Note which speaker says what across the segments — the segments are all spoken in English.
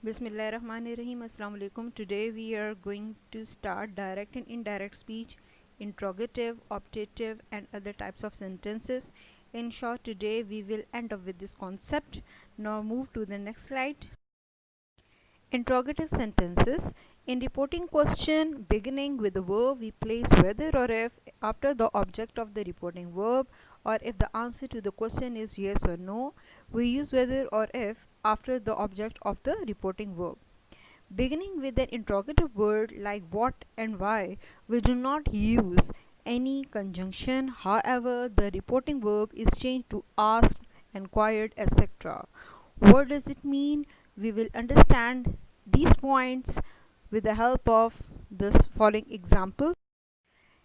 Speaker 1: Bismillahirrahmanirrahim. Assalamu alaikum. Today we are going to start direct and indirect speech, interrogative, optative, and other types of sentences. In short, today we will end up with this concept. Now move to the next slide. Interrogative sentences. In reporting question beginning with the verb, we place whether or if after the object of the reporting verb, or if the answer to the question is yes or no, we use whether or if after the object of the reporting verb. Beginning with an interrogative word like what and why, we do not use any conjunction. However, the reporting verb is changed to asked, inquired, etc. What does it mean? We will understand these points with the help of this following example.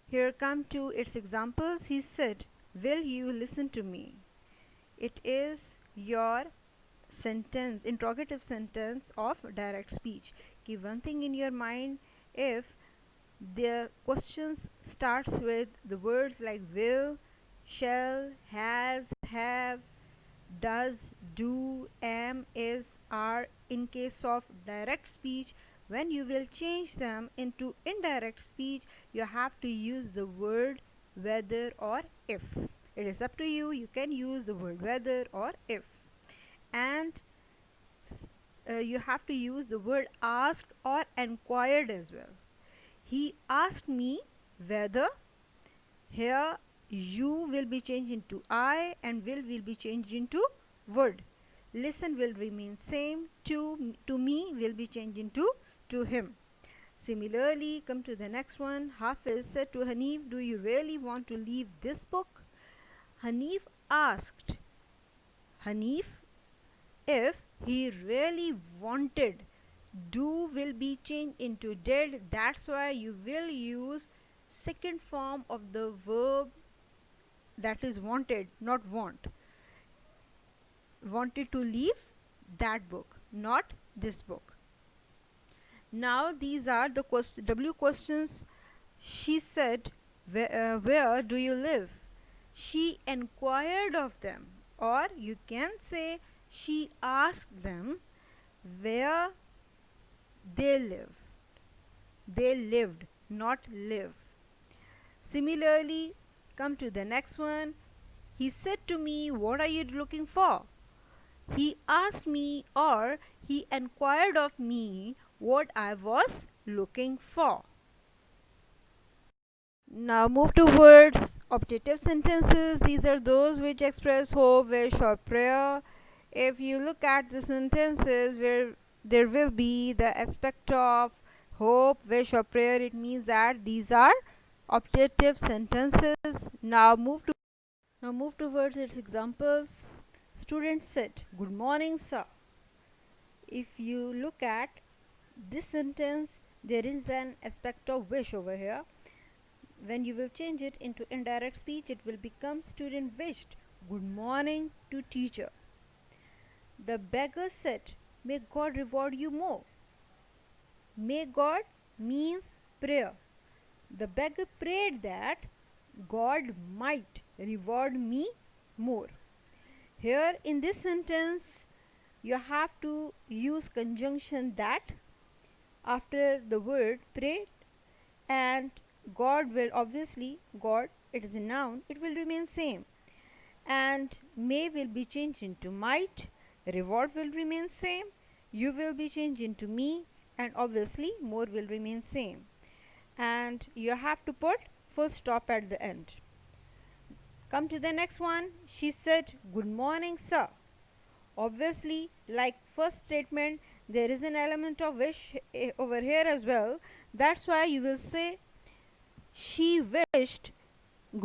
Speaker 1: Here come to its examples. He said, "Will you listen to me?" It is your sentence, interrogative sentence of direct speech. Keep one thing in your mind: if the questions starts with the words like will, shall, has, have, does, do, am, is, are, in case of direct speech, when you will change them into indirect speech, you have to use the word whether or if. It is up to you. You can use the word whether or if. And you have to use the word asked or inquired as well. He asked me whether. Here you will be changed into I and will be changed into would. Listen will remain same. To me will be changed into to him. Similarly, come to the next one. Hafiz said to Hanif, "Do you really want to leave this book?" Hanif asked Hanif if he really wanted. Do will be changed into did. That's why you will use second form of the verb, that is wanted, not want. Wanted to leave that book, not this book. Now these are the W questions. She said, where do you live? She inquired of them, or you can say she asked them where they live. They lived, not live. Similarly, come to the next one. He said to me, "What are you looking for?" He asked me, or he inquired of me what I was looking for. Now move to words. Optative sentences. These are those which express hope, wish, or prayer. If you look at the sentences where there will be the aspect of hope, wish, or prayer, it means that these are optative sentences. Now move towards its examples. Student said, "Good morning, sir." If you look at this sentence, there is an aspect of wish over here. When you will change it into indirect speech, it will become student wished good morning to teacher. The beggar said, "May God reward you more." May God means prayer. The beggar prayed that God might reward me more. Here in this sentence, you have to use conjunction that after the word prayed, and God will obviously, God, it is a noun, it will remain same, and may will be changed into might, reward will remain same, you will be changed into me, and obviously more will remain same, and you have to put full stop at the end. Come to the next one. She said, "Good morning, sir." Obviously, like first statement, there is an element of wish over here as well. That's why you will say she wished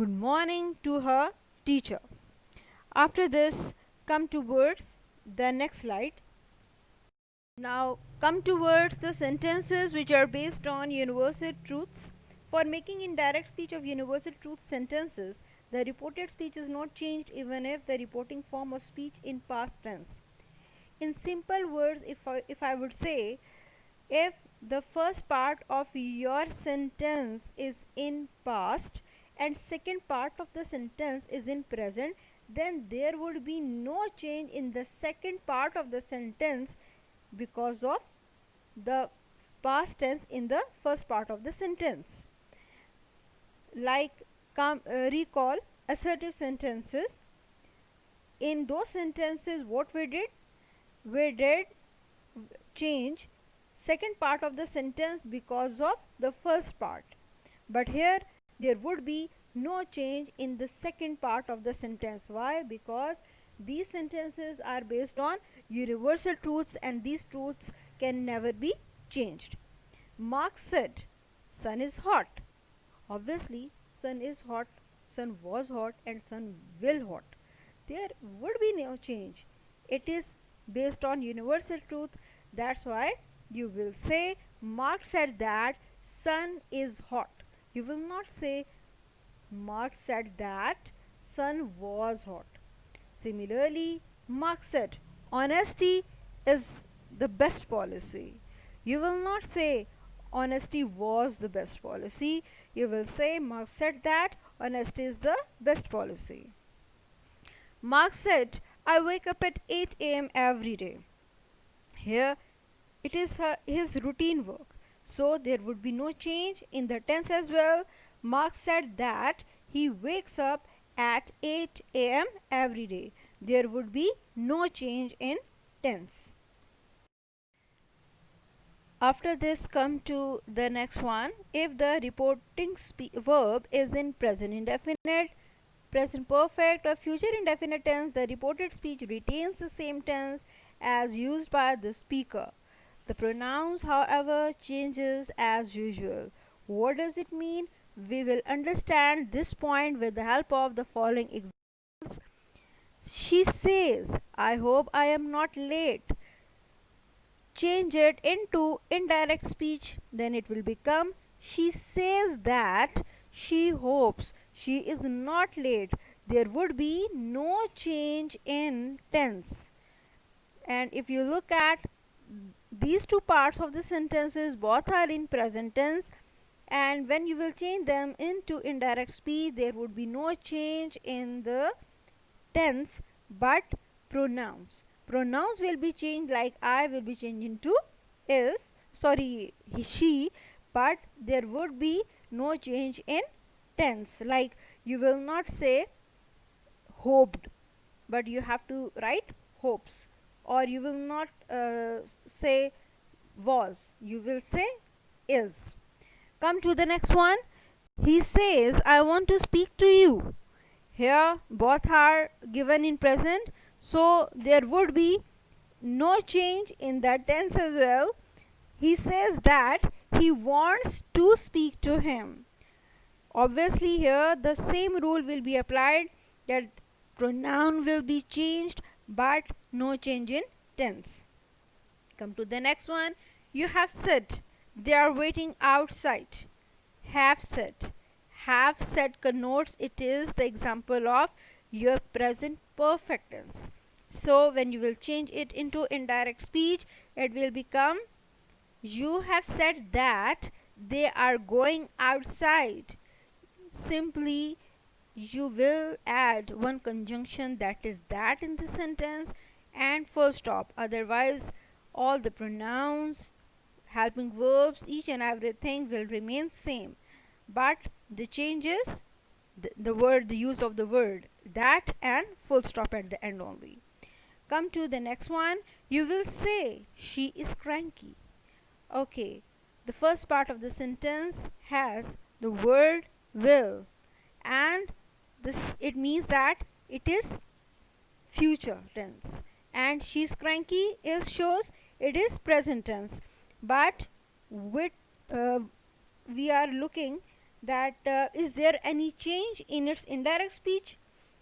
Speaker 1: good morning to her teacher. After this, come towards the next slide. Now come towards the sentences which are based on universal truths. For making indirect speech of universal truth sentences, the reported speech is not changed even if the reporting form of speech in past tense. In simple words, if I would say, if the first part of your sentence is in past and second part of the sentence is in present, then there would be no change in the second part of the sentence because of the past tense in the first part of the sentence. Like, recall assertive sentences. In those sentences, what we did change second part of the sentence because of the first part. But here there would be no change in the second part of the sentence. Why? Because these sentences are based on universal truths, and these truths can never be changed. Mark said, sun is hot. Obviously, sun is hot, sun was hot, and sun will hot. There would be no change. It is based on universal truth. That's why you will say Mark said that sun is hot. You will not say Mark said that sun was hot. Similarly, Mark said honesty is the best policy. You will not say honesty was the best policy. You will say Mark said that honesty is the best policy. Mark said, I wake up at 8 a.m. every day. Here, it is his routine work. So, there would be no change in the tense as well. Mark said that he wakes up at 8 a.m. every day. There would be no change in tense. After this, come to the next one. If the reporting verb is in present indefinite, present perfect, or future indefinite tense, the reported speech retains the same tense as used by the speaker. The pronouns, however, changes as usual. What does it mean? We will understand this point with the help of the following examples. She says, I hope I am not late. Change it into indirect speech, then it will become she says that she hopes she is not late. There would be no change in tense. And if you look at these two parts of the sentences, both are in present tense, and when you will change them into indirect speech, there would be no change in the tense, but pronouns will be changed, like I will be changing to is, sorry, she, but there would be no change in tense. Like, you will not say hoped, but you have to write hopes. Or you will not say was, you will say is. Come to the next one. He says, I want to speak to you. Here both are given in present, so there would be no change in that tense as well. He says that he wants to speak to him. Obviously, here the same rule will be applied, that pronoun will be changed but no change in tense. Come to the next one. You have said, they are waiting outside. Have said. Have said connotes it is the example of your present perfect tense. So when you will change it into indirect speech, it will become you have said that they are going outside. Simply you will add one conjunction, that is that, in the sentence, and full stop. Otherwise all the pronouns, helping verbs, each and everything will remain same, but the changes the use of the word that and full stop at the end only. Come to the next one. You will say she is cranky. Okay, the first part of the sentence has the word will, and this it means that it is future tense, and she's cranky is shows it is present tense. But with uh, we are looking that is there any change in its indirect speech?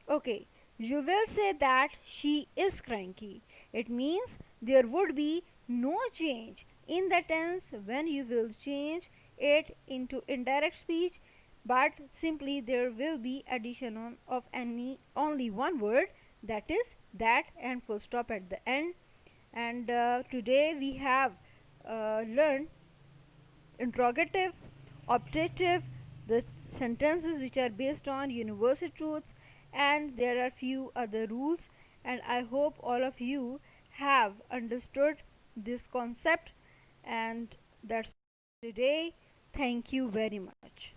Speaker 1: Okay, you will say that she is cranky. It means there would be no change in the tense when you will change it into indirect speech, but simply there will be addition of any only one word, that is that, and full stop at the end. And today we have learned interrogative, optative, the sentences which are based on universal truths, and there are few other rules, and I hope all of you have understood
Speaker 2: this concept. And that's today. Thank you very much.